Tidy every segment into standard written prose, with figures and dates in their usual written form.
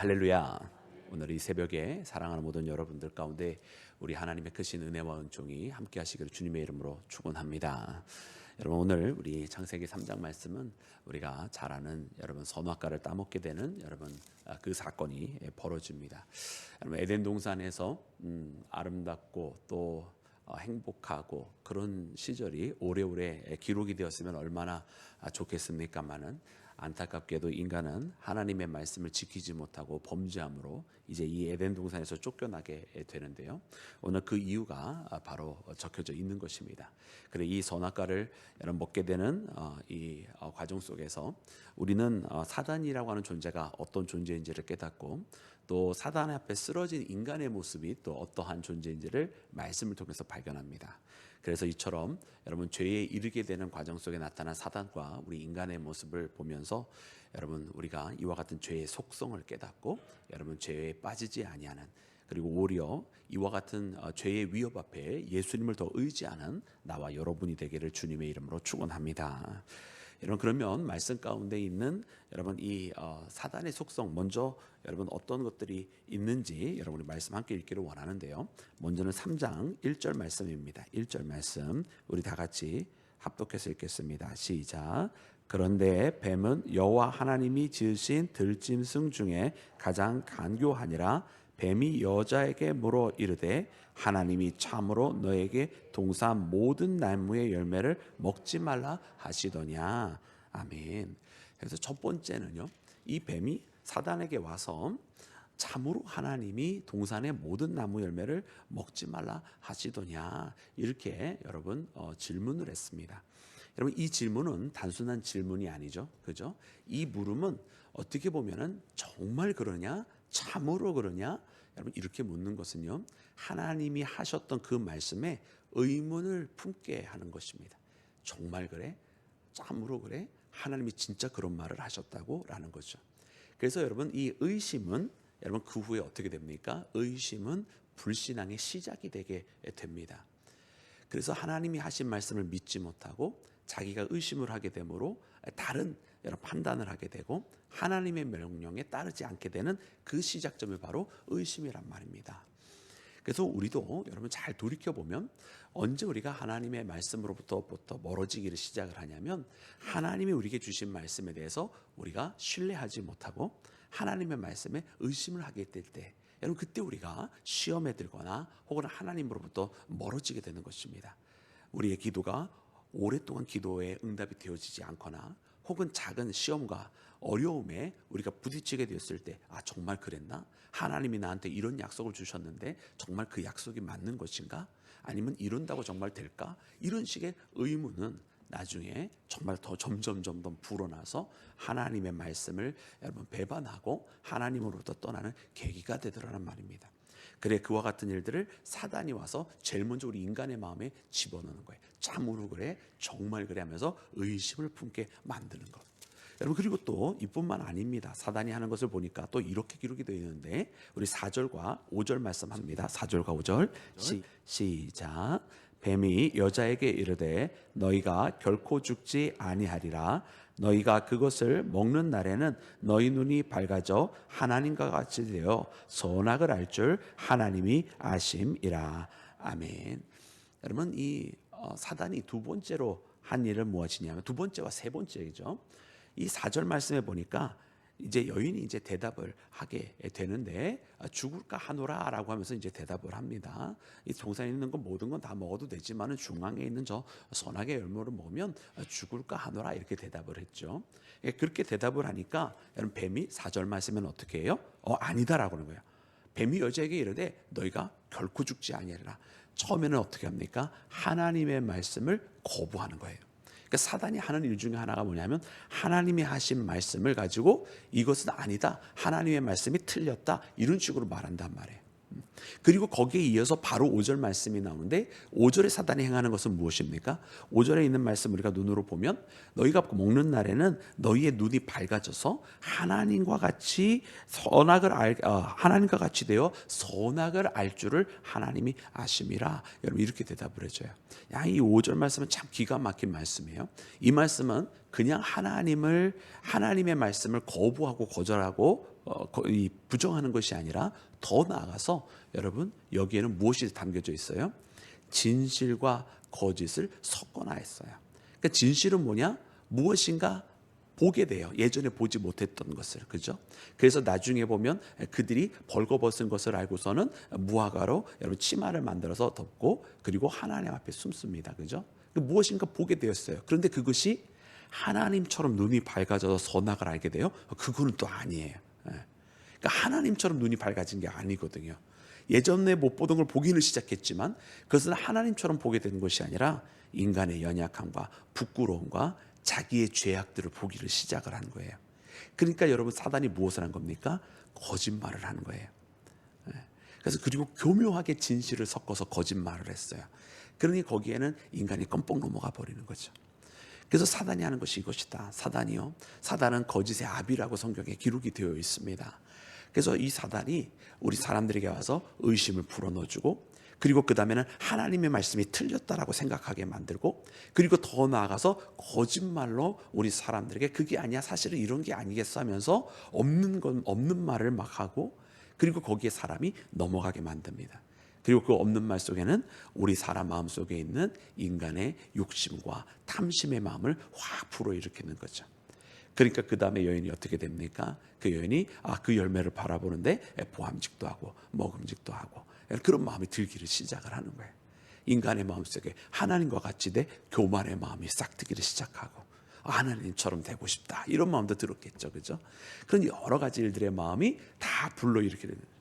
할렐루야. 오늘 이 새벽에 사랑하는 모든 여러분들 가운데 우리 하나님의 크신 은혜와 은총이 함께 하시기를 주님의 이름으로 축원합니다. 여러분, 오늘 우리 창세기 3장 말씀은 우리가 잘 아는 여러분 선악과를 따먹게 되는 여러분 그 사건이 벌어집니다. 여러분, 에덴 동산에서 아름답고 또 행복하고 그런 시절이 오래오래 기록이 되었으면 얼마나 좋겠습니까마는, 안타깝게도 인간은 하나님의 말씀을 지키지 못하고 범죄함으로 이제 이 에덴 동산에서 쫓겨나게 되는데요. 오늘 그 이유가 바로 적혀져 있는 것입니다. 그래, 이 선악과를 여러분 먹게 되는 이 과정 속에서 우리는 사단이라고 하는 존재가 어떤 존재인지를 깨닫고, 또 사단 앞에 쓰러진 인간의 모습이 또 어떠한 존재인지를 말씀을 통해서 발견합니다. 그래서 이처럼 여러분 죄에 이르게 되는 과정 속에 나타난 사단과 우리 인간의 모습을 보면서 여러분 우리가 이와 같은 죄의 속성을 깨닫고 여러분 죄에 빠지지 아니하는, 그리고 오히려 이와 같은 죄의 위협 앞에 예수님을 더 의지하는 나와 여러분이 되기를 주님의 이름으로 축원합니다. 여러분, 그러면 말씀 가운데 있는 여러분 이 사단의 속성, 먼저 여러분 어떤 것들이 있는지 여러분이 말씀 함께 읽기를 원하는데요. 먼저는 3장 1절 말씀입니다. 1절 말씀 우리 다 같이 합독해서 읽겠습니다. 시작. 그런데 뱀은 여호와 하나님이 지으신 들짐승 중에 가장 간교하니라. 뱀이 여자에게 물어 이르되 하나님이 참으로 너에게 동산 모든 나무의 열매를 먹지 말라 하시더냐. 아멘. 그래서 첫 번째는요, 이 뱀이 사단에게 와서 참으로 하나님이 동산의 모든 나무 열매를 먹지 말라 하시더냐, 이렇게 여러분 질문을 했습니다. 여러분, 이 질문은 단순한 질문이 아니죠, 그죠? 이 물음은 어떻게 보면은 정말 그러냐, 참으로 그러냐, 여러분 이렇게 묻는 것은요, 하나님이 하셨던 그 말씀에 의문을 품게 하는 것입니다. 정말 그래? 참으로 그래? 하나님이 진짜 그런 말을 하셨다고? 라는 거죠. 그래서 여러분 이 의심은 여러분 그 후에 어떻게 됩니까? 의심은 불신앙의 시작이 되게 됩니다. 그래서 하나님이 하신 말씀을 믿지 못하고 자기가 의심을 하게 되므로 다른 여러 판단을 하게 되고 하나님의 명령에 따르지 않게 되는 그 시작점이 바로 의심이란 말입니다. 그래서 우리도 여러분 잘 돌이켜보면 언제 우리가 하나님의 말씀으로부터 멀어지기를 시작을 하냐면, 하나님이 우리에게 주신 말씀에 대해서 우리가 신뢰하지 못하고 하나님의 말씀에 의심을 하게 될 때, 여러분 그때 우리가 시험에 들거나 혹은 하나님으로부터 멀어지게 되는 것입니다. 우리의 기도가 오랫동안 기도에 응답이 되어지지 않거나 혹은 작은 시험과 어려움에 우리가 부딪히게 되었을 때, 정말 그랬나? 하나님이 나한테 이런 약속을 주셨는데 정말 그 약속이 맞는 것인가? 아니면 이룬다고 정말 될까? 이런 식의 의문은 나중에 정말 더 점점 불어나서 하나님의 말씀을 여러분 배반하고 하나님으로부터 떠나는 계기가 되더라는 말입니다. 그래, 그와 같은 일들을 사단이 와서 제일 먼저 우리 인간의 마음에 집어넣는 거예요. 참으로 그래? 정말 그래? 하면서 의심을 품게 만드는 것. 여러분, 그리고 또 이뿐만 아닙니다. 사단이 하는 것을 보니까 또 이렇게 기록이 되어 있는데, 우리 4절과 5절 말씀합니다. 4절과 5절 시작. 뱀이 여자에게 이르되 너희가 결코 죽지 아니하리라. 너희가 그것을 먹는 날에는 너희 눈이 밝아져 하나님과 같이 되어 선악을 알 줄 하나님이 아심이라. 아멘. 여러분, 이 사단이 두 번째로 한 일은 무엇이냐면, 두 번째와 세 번째이죠. 이 4절 말씀에 보니까 이제 여인이 이제 대답을 하게 되는데, 죽을까 하노라라고 하면서 이제 대답을 합니다. 이 동산에 있는 건 모든 건 다 먹어도 되지만은 중앙에 있는 저 선악의 열매를 먹으면 죽을까 하노라, 이렇게 대답을 했죠. 그렇게 대답을 하니까 여러분 뱀이 4절 말씀은 어떻게 해요? 아니다라고 하는 거예요. 뱀이 여자에게 이르되 너희가 결코 죽지 아니하리라. 처음에는 어떻게 합니까? 하나님의 말씀을 거부하는 거예요. 그러니까 사단이 하는 일 중에 하나가 뭐냐면, 하나님이 하신 말씀을 가지고 이것은 아니다, 하나님의 말씀이 틀렸다, 이런 식으로 말한단 말이에요. 그리고 거기에 이어서 바로 5절 말씀이 나오는데, 5절에 사단이 행하는 것은 무엇입니까? 5절에 있는 말씀 우리가 눈으로 보면, 너희가 먹는 날에는 너희의 눈이 밝아져서 하나님과 같이 하나님과 같이 되어 선악을 알 줄을 하나님이 아심이라. 여러분 이렇게 대답을 해줘요. 이 5절 말씀은 참 기가 막힌 말씀이에요. 이 말씀은 그냥 하나님의 말씀을 거부하고 거절하고 부정하는 것이 아니라 더 나아가서 여러분 여기에는 무엇이 담겨져 있어요? 진실과 거짓을 섞어놔 했어요. 그러니까 진실은 뭐냐? 무엇인가 보게 돼요. 예전에 보지 못했던 것을. 그죠? 그래서 나중에 보면 그들이 벌거벗은 것을 알고서는 무화과로 여러분 치마를 만들어서 덮고 그리고 하나님 앞에 숨습니다. 그죠? 무엇인가 보게 되었어요. 그런데 그것이 하나님처럼 눈이 밝아져서 선악을 알게 돼요. 그거는 또 아니에요. 그러니까 하나님처럼 눈이 밝아진 게 아니거든요. 예전에 못 보던 걸 보기는 시작했지만 그것은 하나님처럼 보게 되는 것이 아니라 인간의 연약함과 부끄러움과 자기의 죄악들을 보기를 시작을 한 거예요. 그러니까 여러분 사단이 무엇을 한 겁니까? 거짓말을 하는 거예요. 그래서 그리고 교묘하게 진실을 섞어서 거짓말을 했어요. 그러니 거기에는 인간이 껌뻑 넘어가 버리는 거죠. 그래서 사단이 하는 것이 이것이다. 사단은 거짓의 아비라고 성경에 기록이 되어 있습니다. 그래서 이 사단이 우리 사람들에게 와서 의심을 불어넣어주고 그리고 그 다음에는 하나님의 말씀이 틀렸다라고 생각하게 만들고 그리고 더 나아가서 거짓말로 우리 사람들에게 그게 아니야 사실은 이런 게 아니겠어 하면서 없는 말을 막 하고 그리고 거기에 사람이 넘어가게 만듭니다. 그리고 그 없는 말 속에는 우리 사람 마음 속에 있는 인간의 욕심과 탐심의 마음을 확 불어일으키는 거죠. 그러니까 그 다음에 여인이 어떻게 됩니까? 그 여인이 그 열매를 바라보는데 보암직도 하고 먹음직도 하고 그런 마음이 들기를 시작을 하는 거예요. 인간의 마음속에 하나님과 같이 돼 교만의 마음이 싹 트기를 시작하고 하나님처럼 되고 싶다 이런 마음도 들었겠죠. 그죠? 그런 여러 가지 일들의 마음이 다 불러일으키게 되는 거예요.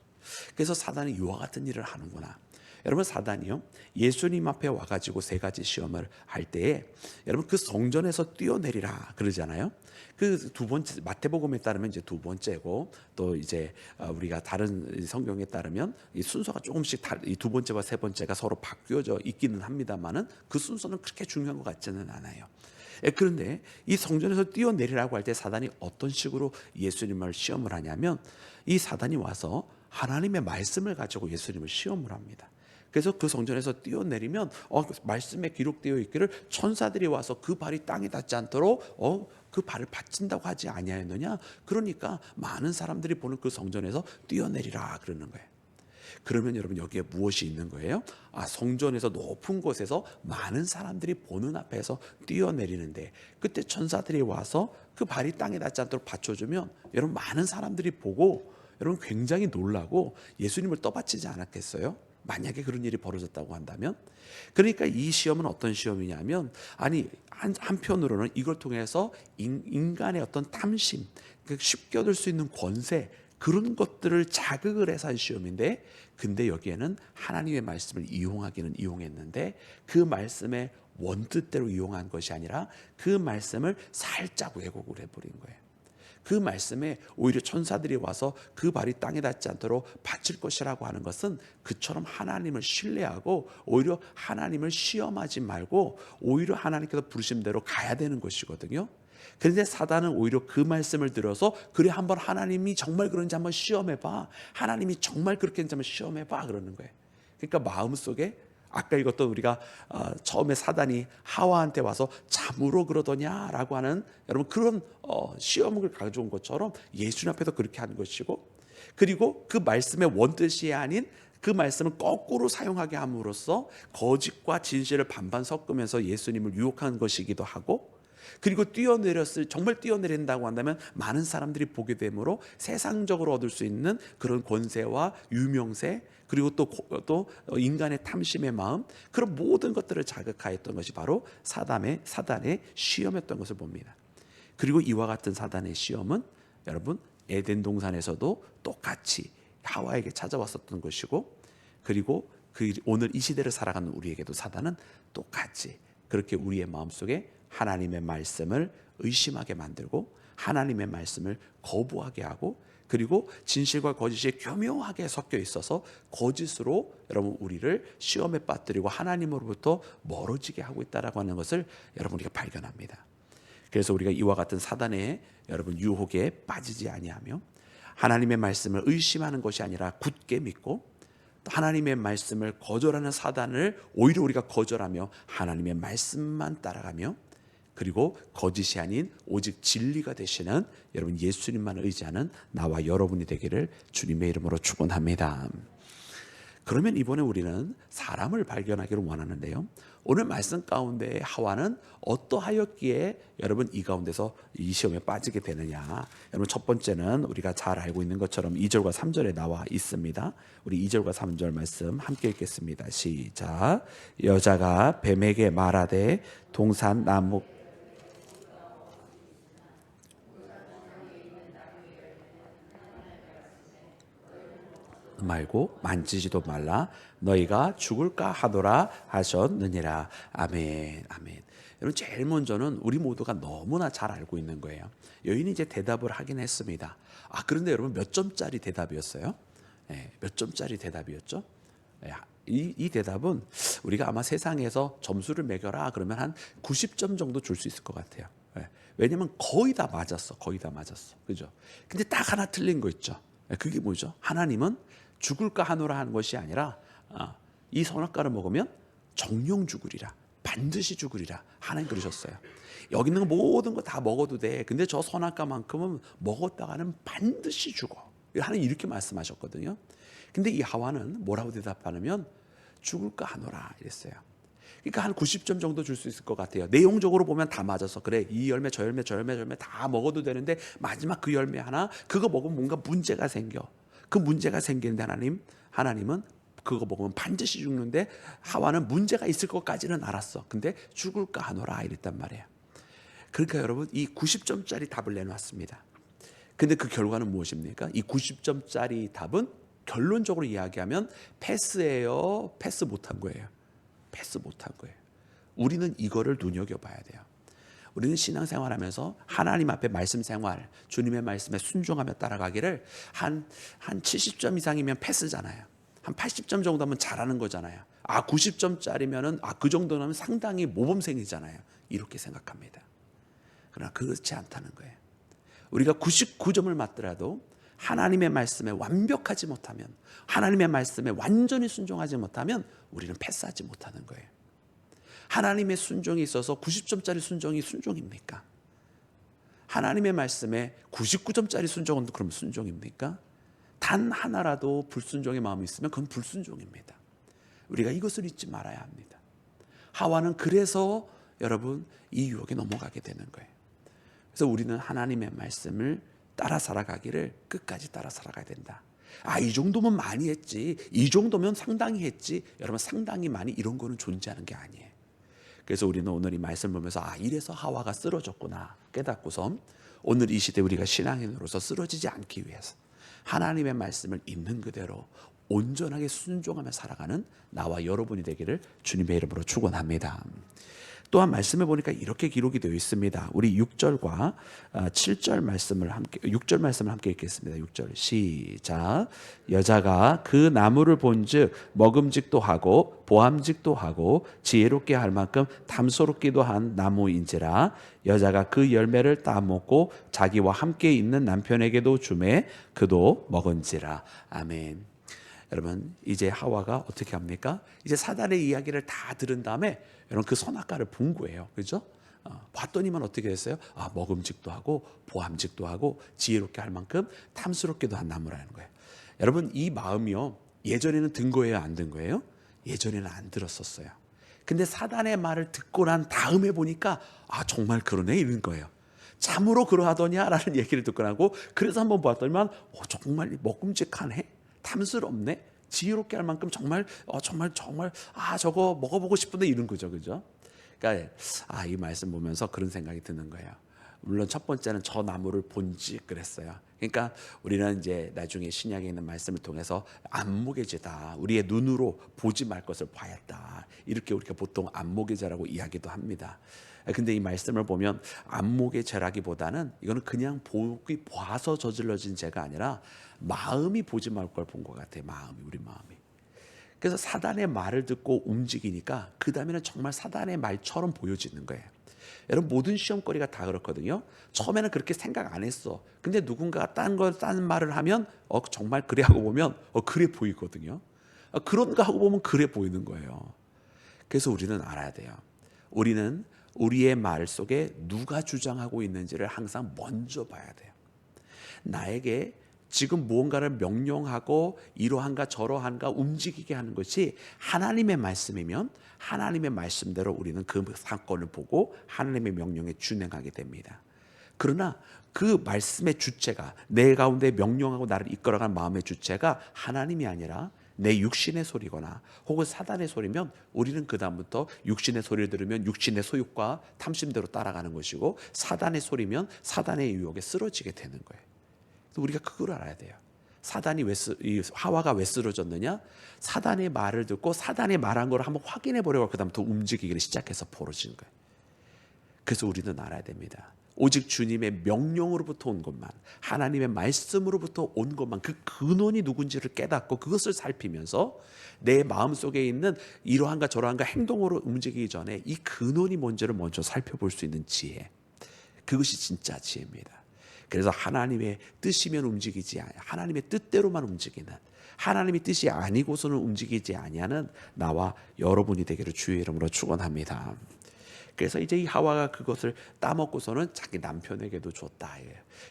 그래서 사단이 이와 같은 일을 하는구나. 여러분 사단이요 예수님 앞에 와가지고 세 가지 시험을 할 때에 여러분 그 성전에서 뛰어내리라 그러잖아요. 그 두 번째 마태복음에 따르면 이제 두 번째고 또 이제 우리가 다른 성경에 따르면 이 순서가 조금씩 이 두 번째와 세 번째가 서로 바뀌어져 있기는 합니다만은 그 순서는 그렇게 중요한 것 같지는 않아요. 그런데 이 성전에서 뛰어내리라고 할 때 사단이 어떤 식으로 예수님을 시험을 하냐면 이 사단이 와서 하나님의 말씀을 가지고 예수님을 시험을 합니다. 그래서 그 성전에서 뛰어내리면 말씀에 기록되어 있기를 천사들이 와서 그 발이 땅에 닿지 않도록 그 발을 받친다고 하지 아니하였느냐. 그러니까 많은 사람들이 보는 그 성전에서 뛰어내리라 그러는 거예요. 그러면 여러분 여기에 무엇이 있는 거예요? 성전에서 높은 곳에서 많은 사람들이 보는 앞에서 뛰어내리는데 그때 천사들이 와서 그 발이 땅에 닿지 않도록 받쳐주면 여러분 많은 사람들이 보고 여러분 굉장히 놀라고 예수님을 떠받치지 않았겠어요? 만약에 그런 일이 벌어졌다고 한다면. 그러니까 이 시험은 어떤 시험이냐면 한편으로는 이걸 통해서 인간의 어떤 탐심, 쉽게 얻을 수 있는 권세 그런 것들을 자극을 해서 한 시험인데 근데 여기에는 하나님의 말씀을 이용하기는 이용했는데 그 말씀의 원뜻대로 이용한 것이 아니라 그 말씀을 살짝 왜곡을 해버린 거예요. 그 말씀에 오히려 천사들이 와서 그 발이 땅에 닿지 않도록 바칠 것이라고 하는 것은 그처럼 하나님을 신뢰하고 오히려 하나님을 시험하지 말고 오히려 하나님께서 부르신 대로 가야 되는 것이거든요. 그런데 사단은 오히려 그 말씀을 들어서 그래 한번 하나님이 정말 그런지 한번 시험해봐. 하나님이 정말 그렇게 했는지 한번 시험해봐 그러는 거예요. 그러니까 마음속에 아까 읽었던 우리가 처음에 사단이 하와한테 와서 잠으로 그러더냐라고 하는 여러분 그런 시험을 가져온 것처럼 예수님 앞에서 그렇게 하는 것이고 그리고 그 말씀의 원뜻이 아닌 그 말씀을 거꾸로 사용하게 함으로써 거짓과 진실을 반반 섞으면서 예수님을 유혹한 것이기도 하고 그리고 정말 뛰어내린다고 한다면 많은 사람들이 보게 되므로 세상적으로 얻을 수 있는 그런 권세와 유명세 그리고 또 인간의 탐심의 마음 그런 모든 것들을 자극하였던 것이 바로 사단의 시험이었던 것을 봅니다. 그리고 이와 같은 사단의 시험은 여러분 에덴 동산에서도 똑같이 하와에게 찾아왔었던 것이고 그리고 오늘 이 시대를 살아가는 우리에게도 사단은 똑같이 그렇게 우리의 마음속에 하나님의 말씀을 의심하게 만들고 하나님의 말씀을 거부하게 하고 그리고 진실과 거짓이 교묘하게 섞여 있어서 거짓으로 여러분 우리를 시험에 빠뜨리고 하나님으로부터 멀어지게 하고 있다라고 하는 것을 여러분 우리가 발견합니다. 그래서 우리가 이와 같은 사단의 여러분 유혹에 빠지지 아니하며 하나님의 말씀을 의심하는 것이 아니라 굳게 믿고 하나님의 말씀을 거절하는 사단을 오히려 우리가 거절하며 하나님의 말씀만 따라가며 그리고 거짓이 아닌 오직 진리가 되시는 여러분 예수님만 의지하는 나와 여러분이 되기를 주님의 이름으로 축원합니다. 그러면 이번에 우리는 사람을 발견하기를 원하는데요. 오늘 말씀 가운데 하와는 어떠하였기에 여러분 이 가운데서 이 시험에 빠지게 되느냐. 여러분 첫 번째는 우리가 잘 알고 있는 것처럼 2절과 3절에 나와 있습니다. 우리 2절과 3절 말씀 함께 읽겠습니다. 시작. 여자가 뱀에게 말하되 동산 나무 말고 만지지도 말라 너희가 죽을까 하노라 하셨느니라. 아멘. 아멘. 여러분 제일 먼저는 우리 모두가 너무나 잘 알고 있는 거예요. 여인이 이제 대답을 하긴 했습니다. 그런데 여러분 몇 점짜리 대답이었어요? 네, 몇 점짜리 대답이었죠? 네, 이 대답은 우리가 아마 세상에서 점수를 매겨라 그러면 한 90점 정도 줄 수 있을 것 같아요. 네, 왜냐면 거의 다 맞았어. 거의 다 맞았어. 그죠? 근데 딱 하나 틀린 거 있죠. 네, 그게 뭐죠? 하나님은 죽을까 하노라 하는 것이 아니라 이 선악과를 먹으면 정령 죽으리라. 반드시 죽으리라. 하나님 그러셨어요. 여기 있는 모든 거 다 먹어도 돼. 근데 저 선악과만큼은 먹었다가는 반드시 죽어. 하나님 이렇게 말씀하셨거든요. 근데 이 하와는 뭐라고 대답하냐면 죽을까 하노라 이랬어요. 그러니까 한 90점 정도 줄 수 있을 것 같아요. 내용적으로 보면 다 맞아서 그래 이 열매 저 열매 저 열매 저 열매 다 먹어도 되는데 마지막 그 열매 하나 그거 먹으면 뭔가 문제가 생겨. 그 문제가 생기는데 하나님은 그거 먹으면 반드시 죽는데 하와는 문제가 있을 것까지는 알았어. 근데 죽을까 하노라 이랬단 말이에요. 그러니까 여러분 이 90점짜리 답을 내놨습니다. 근데 그 결과는 무엇입니까? 이 90점짜리 답은 결론적으로 이야기하면 패스예요. 패스 못한 거예요. 패스 못한 거예요. 우리는 이거를 눈여겨봐야 돼요. 우리는 신앙생활하면서 하나님 앞에 말씀 생활, 주님의 말씀에 순종하며 따라가기를 한 70점 이상이면 패스잖아요. 한 80점 정도 하면 잘하는 거잖아요. 90점짜리면은 그 정도는 상당히 모범생이잖아요. 이렇게 생각합니다. 그러나 그렇지 않다는 거예요. 우리가 99점을 맞더라도 하나님의 말씀에 완벽하지 못하면, 하나님의 말씀에 완전히 순종하지 못하면 우리는 패스하지 못하는 거예요. 하나님의 순종이 있어서 90점짜리 순종이 순종입니까? 하나님의 말씀에 99점짜리 순종은 그럼 순종입니까? 단 하나라도 불순종의 마음이 있으면 그건 불순종입니다. 우리가 이것을 잊지 말아야 합니다. 하와는 그래서 여러분 이 유혹에 넘어가게 되는 거예요. 그래서 우리는 하나님의 말씀을 따라 살아가기를 끝까지 따라 살아가야 된다. 이 정도면 많이 했지, 이 정도면 상당히 했지. 여러분 상당히 많이 이런 거는 존재하는 게 아니에요. 그래서 우리는 오늘 이 말씀을 보면서 이래서 하와가 쓰러졌구나 깨닫고서 오늘 이 시대 우리가 신앙인으로서 쓰러지지 않기 위해서 하나님의 말씀을 있는 그대로 온전하게 순종하며 살아가는 나와 여러분이 되기를 주님의 이름으로 축원합니다. 또한 말씀해 보니까 이렇게 기록이 되어 있습니다. 우리 6절과 7절 말씀을 함께 6절 말씀을 함께 읽겠습니다. 6절 시작. 여자가 그 나무를 본즉 먹음직도 하고 보암직도 하고 지혜롭게 할 만큼 탐스럽기도 한 나무인지라 여자가 그 열매를 따먹고 자기와 함께 있는 남편에게도 주매 그도 먹은지라. 아멘. 여러분 이제 하와가 어떻게 합니까? 이제 사단의 이야기를 다 들은 다음에 여러분 그 선악과를 본 거예요. 그죠? 봤더니만 어떻게 됐어요? 먹음직도 하고 보암직도 하고 지혜롭게 할 만큼 탐스럽게도 한 나무라는 거예요. 여러분 이 마음이요 예전에는 든 거예요, 안 든 거예요? 예전에는 안 들었었어요. 근데 사단의 말을 듣고 난 다음에 보니까 정말 그러네 이런 거예요. 참으로 그러하더냐라는 얘기를 듣고 나고 그래서 한번 봤더니만 정말 먹음직하네, 탐스럽네, 지혜롭게 할 만큼 정말 저거 먹어보고 싶은데 이런 거죠, 그죠? 그러니까 이 말씀 보면서 그런 생각이 드는 거예요. 물론 첫 번째는 저 나무를 본지 그랬어요. 그러니까 우리는 이제 나중에 신약에 있는 말씀을 통해서 안목의 죄다, 우리의 눈으로 보지 말 것을 봐야다, 이렇게 우리가 보통 안목의 죄라고 이야기도 합니다. 근데 이 말씀을 보면 안목의 죄라기보다는 이거는 그냥 보기 봐서 저질러진 죄가 아니라 마음이 보지 말 걸 본 것 같아요. 우리 마음이. 그래서 사단의 말을 듣고 움직이니까 그 다음에는 정말 사단의 말처럼 보여지는 거예요. 여러분 모든 시험거리가 다 그렇거든요. 처음에는 그렇게 생각 안 했어. 근데 누군가가 딴 말을 하면 정말 그래 하고 보면 그래 보이거든요. 그런가 하고 보면 그래 보이는 거예요. 그래서 우리는 알아야 돼요. 우리는 우리의 말 속에 누가 주장하고 있는지를 항상 먼저 봐야 돼요. 나에게 지금 무언가를 명령하고 이러한가 저러한가 움직이게 하는 것이 하나님의 말씀이면 하나님의 말씀대로 우리는 그 사건을 보고 하나님의 명령에 준행하게 됩니다. 그러나 그 말씀의 주체가, 내 가운데 명령하고 나를 이끌어가는 마음의 주체가 하나님이 아니라 내 육신의 소리거나 혹은 사단의 소리면 우리는 그 다음부터 육신의 소리를 들으면 육신의 소욕과 탐심대로 따라가는 것이고, 사단의 소리면 사단의 유혹에 쓰러지게 되는 거예요. 우리가 그걸 알아야 돼요. 하와가 왜 쓰러졌느냐? 사단의 말을 듣고 사단이 말한 걸 한번 확인해 보려고 그 다음부터 움직이기를 시작해서 벌어진 거예요. 그래서 우리는 알아야 됩니다. 오직 주님의 명령으로부터 온 것만, 하나님의 말씀으로부터 온 것만, 그 근원이 누군지를 깨닫고 그것을 살피면서 내 마음속에 있는 이러한가 저러한가 행동으로 움직이기 전에 이 근원이 뭔지를 먼저 살펴볼 수 있는 지혜, 그것이 진짜 지혜입니다. 그래서 하나님의 뜻이면 움직이지 아니하, 하나님의 뜻대로만 움직이는, 하나님의 뜻이 아니고서는 움직이지 아니하는 나와 여러분이 되기를 주의 이름으로 축원합니다. 그래서 이제 이 하와가 그것을 따먹고서는 자기 남편에게도 줬다.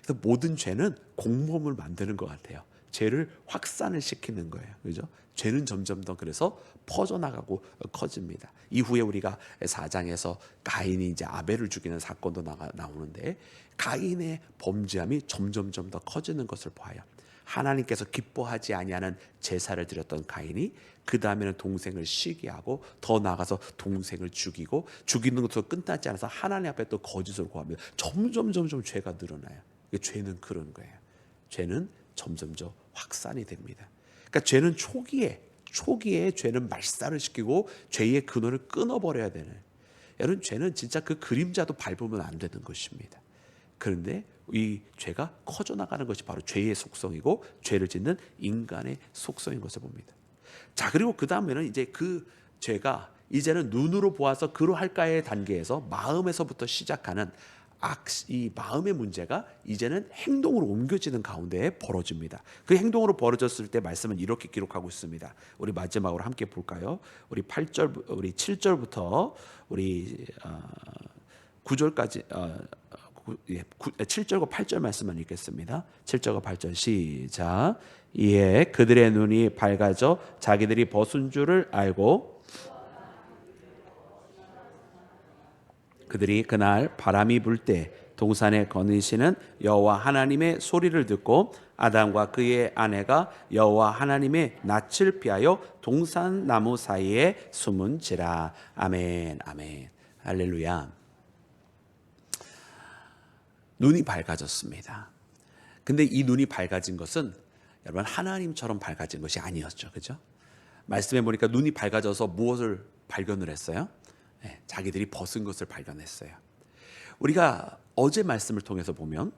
그래서 모든 죄는 공범을 만드는 것 같아요. 죄를 확산을 시키는 거예요. 그죠? 죄는 점점 더 그래서 퍼져나가고 커집니다. 이후에 우리가 4장에서 가인이 이제 아벨을 죽이는 사건도 나오는데, 가인의 범죄함이 점점 더 커지는 것을 봐요. 하나님께서 기뻐하지 아니하는 제사를 드렸던 가인이 그 다음에는 동생을 시기하고 더 나아가서 동생을 죽이고, 죽이는 것으로 끝나지 않아서 하나님 앞에 또 거짓을 고합니다. 점점 죄가 늘어나요. 죄는 그런 거예요. 죄는 점점 확산이 됩니다. 그러니까 죄는 초기에 죄는 말살을 시키고 죄의 근원을 끊어버려야 되는, 여러분 죄는 진짜 그 그림자도 밟으면 안 되는 것입니다. 그런데 이 죄가 커져나가는 것이 바로 죄의 속성이고 죄를 짓는 인간의 속성인 것을 봅니다. 자, 그리고 그 다음에는 이제 그 죄가 이제는 눈으로 보아서 그러할까의 단계에서 마음에서부터 시작하는 이 마음의 문제가 이제는 행동으로 옮겨지는 가운데 벌어집니다. 그 행동으로 벌어졌을 때 말씀은 이렇게 기록하고 있습니다. 우리 마지막으로 함께 볼까요? 우리 7절부터 우리 9절까지 7절과 8절 말씀만 읽겠습니다. 7절과 8절 시작. 이에 그들의 눈이 밝아져 자기들이 벗은 줄을 알고 그들이 그날 바람이 불 때 동산에 거니시는 여호와 하나님의 소리를 듣고 아담과 그의 아내가 여호와 하나님의 낯을 피하여 동산 나무 사이에 숨은지라. 아멘, 아멘, 할렐루야. 눈이 밝아졌습니다. 근데 이 눈이 밝아진 것은 여러분 하나님처럼 밝아진 것이 아니었죠. 그죠? 말씀해 보니까 눈이 밝아져서 무엇을 발견을 했어요? 네, 자기들이 벗은 것을 발견했어요. 우리가 어제 말씀을 통해서 보면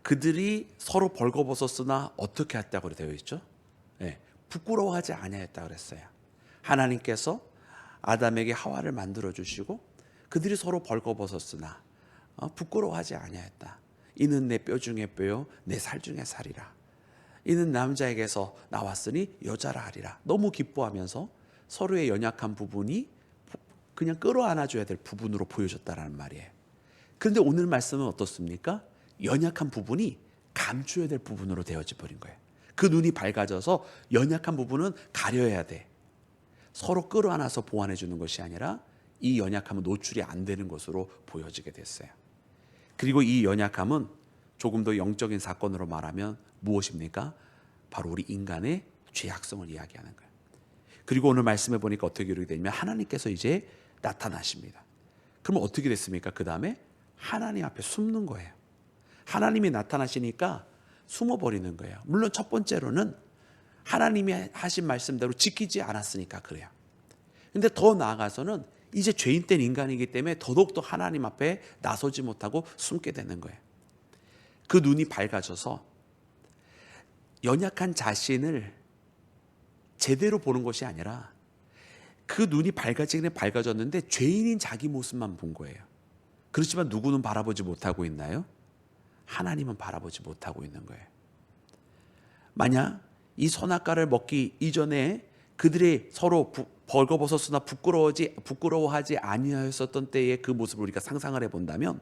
그들이 서로 벌거벗었으나 어떻게 했다고 되어 있죠? 네, 부끄러워하지 아니하였다고 그랬어요. 하나님께서 아담에게 하와를 만들어 주시고 그들이 서로 벌거벗었으나 부끄러워하지 아니하였다. 이는 내 뼈 중에 뼈요 내 살 중에 살이라. 이는 남자에게서 나왔으니 여자라 하리라. 너무 기뻐하면서 서로의 연약한 부분이 그냥 끌어안아줘야 될 부분으로 보여줬다라는 말이에요. 그런데 오늘 말씀은 어떻습니까? 연약한 부분이 감춰야 될 부분으로 되어져 버린 거예요. 그 눈이 밝아져서 연약한 부분은 가려야 돼. 서로 끌어안아서 보완해 주는 것이 아니라 이 연약함은 노출이 안 되는 것으로 보여지게 됐어요. 그리고 이 연약함은 조금 더 영적인 사건으로 말하면 무엇입니까? 바로 우리 인간의 죄악성을 이야기하는 거예요. 그리고 오늘 말씀해 보니까 어떻게 기록이 되냐면 하나님께서 이제 나타나십니다. 그러면 어떻게 됐습니까? 그 다음에 하나님 앞에 숨는 거예요. 하나님이 나타나시니까 숨어버리는 거예요. 물론 첫 번째로는 하나님이 하신 말씀대로 지키지 않았으니까 그래요. 근데 더 나아가서는 이제 죄인 된 인간이기 때문에 더더욱더 하나님 앞에 나서지 못하고 숨게 되는 거예요. 그 눈이 밝아져서 연약한 자신을 제대로 보는 것이 아니라 그 눈이 밝아지긴 밝아졌는데 죄인인 자기 모습만 본 거예요. 그렇지만 누구는 바라보지 못하고 있나요? 하나님은 바라보지 못하고 있는 거예요. 만약 이 선악과를 먹기 이전에 그들이 서로 벌거벗었으나 부끄러워하지 아니하였었던 때의 그 모습을 우리가 상상을 해본다면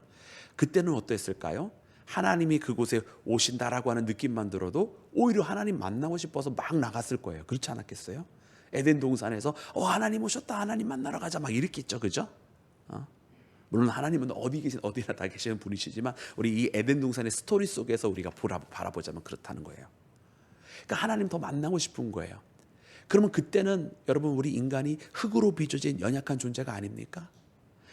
그때는 어땠을까요? 하나님이 그곳에 오신다라고 하는 느낌만 들어도 오히려 하나님 만나고 싶어서 막 나갔을 거예요. 그렇지 않았겠어요? 에덴 동산에서 하나님 오셨다, 하나님 만나러 가자 막 이랬겠죠, 그죠? 물론 하나님은 어디나 다 계시는 분이시지만 우리 이 에덴 동산의 스토리 속에서 우리가 바라보자면 그렇다는 거예요. 그러니까 하나님 더 만나고 싶은 거예요. 그러면 그때는 여러분 우리 인간이 흙으로 빚어진 연약한 존재가 아닙니까?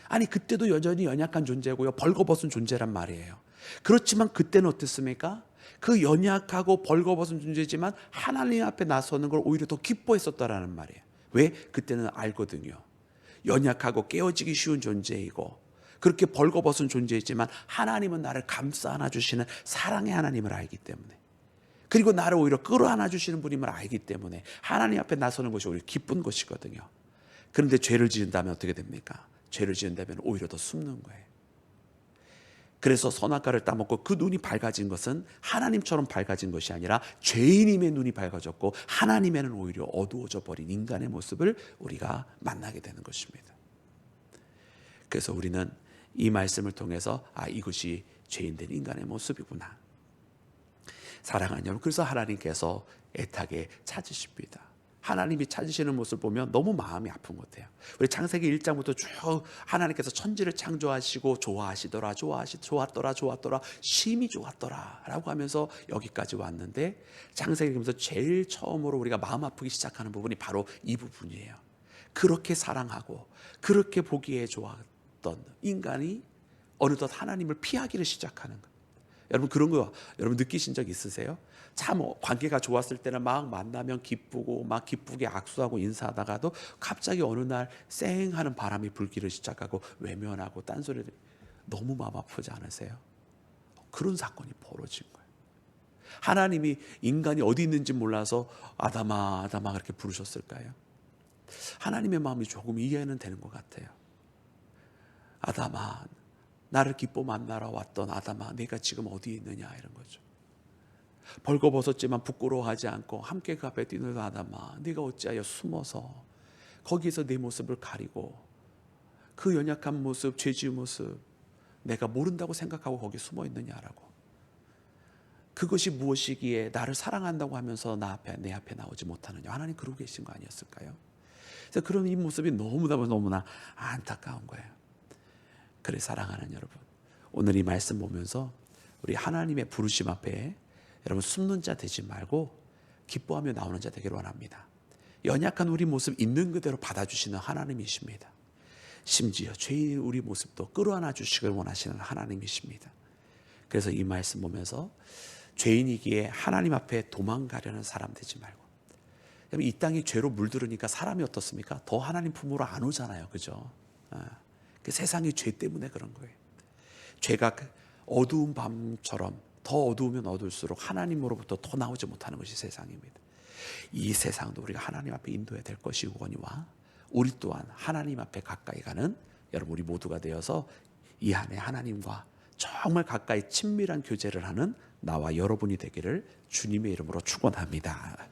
아니 그때도 여전히 연약한 존재고요. 벌거벗은 존재란 말이에요. 그렇지만 그때는 어땠습니까? 그 연약하고 벌거벗은 존재지만 하나님 앞에 나서는 걸 오히려 더 기뻐했었다라는 말이에요. 왜? 그때는 알거든요. 연약하고 깨어지기 쉬운 존재이고 그렇게 벌거벗은 존재이지만 하나님은 나를 감싸 안아주시는 사랑의 하나님을 알기 때문에, 그리고 나를 오히려 끌어안아 주시는 분임을 알기 때문에 하나님 앞에 나서는 것이 오히려 기쁜 것이거든요. 그런데 죄를 지은다면 어떻게 됩니까? 죄를 지은다면 오히려 더 숨는 거예요. 그래서 선악과를 따먹고 그 눈이 밝아진 것은 하나님처럼 밝아진 것이 아니라 죄인임의 눈이 밝아졌고 하나님에는 오히려 어두워져 버린 인간의 모습을 우리가 만나게 되는 것입니다. 그래서 우리는 이 말씀을 통해서 이것이 죄인된 인간의 모습이구나. 사랑하는 여러분, 그래서 하나님께서 애타게 찾으십니다. 하나님이 찾으시는 모습을 보면 너무 마음이 아픈 것 같아요. 우리 창세기 1장부터 쭉 하나님께서 천지를 창조하시고 좋아하시더라, 좋았더라, 심히 좋았더라 라고 하면서 여기까지 왔는데, 창세기에서 제일 처음으로 우리가 마음 아프기 시작하는 부분이 바로 이 부분이에요. 그렇게 사랑하고 그렇게 보기에 좋았던 인간이 어느덧 하나님을 피하기를 시작하는 것. 여러분 그런 거 여러분 느끼신 적 있으세요? 참 관계가 좋았을 때는 막 만나면 기쁘고 막 기쁘게 악수하고 인사하다가도 갑자기 어느 날 쌩하는 바람이 불기를 시작하고 외면하고 딴소리를, 너무 마음 아프지 않으세요? 그런 사건이 벌어진 거예요. 하나님이 인간이 어디 있는지 몰라서 아담아 아담아 그렇게 부르셨을까요? 하나님의 마음이 조금 이해는 되는 것 같아요. 아담아, 나를 기뻐 만나러 왔던 아담아, 내가 지금 어디에 있느냐, 이런 거죠. 벌거벗었지만 부끄러워하지 않고 함께 그 앞에 뛰는 아담아, 네가 어찌하여 숨어서 거기에서 내 모습을 가리고 그 연약한 모습, 죄지은 모습 내가 모른다고 생각하고 거기 숨어 있느냐라고. 그것이 무엇이기에 나를 사랑한다고 하면서 내 앞에 나오지 못하느냐. 하나님 그러고 계신 거 아니었을까요? 그래서 그런 이 모습이 너무나 안타까운 거예요. 그래 사랑하는 여러분, 오늘 이 말씀 보면서 우리 하나님의 부르심 앞에 여러분 숨는 자 되지 말고 기뻐하며 나오는 자 되기를 원합니다. 연약한 우리 모습 있는 그대로 받아주시는 하나님이십니다. 심지어 죄인 우리 모습도 끌어안아 주시길 원하시는 하나님이십니다. 그래서 이 말씀 보면서 죄인이기에 하나님 앞에 도망가려는 사람 되지 말고, 이 땅이 죄로 물들으니까 사람이 어떻습니까? 더 하나님 품으로 안 오잖아요, 그죠? 그 세상이 죄 때문에 그런 거예요. 죄가 어두운 밤처럼 더 어두우면 어두울수록 하나님으로부터 더 나오지 못하는 것이 세상입니다. 이 세상도 우리가 하나님 앞에 인도해야 될 것이거니와 우리 또한 하나님 앞에 가까이 가는 여러분 우리 모두가 되어서 이 안에 하나님과 정말 가까이 친밀한 교제를 하는 나와 여러분이 되기를 주님의 이름으로 축원합니다.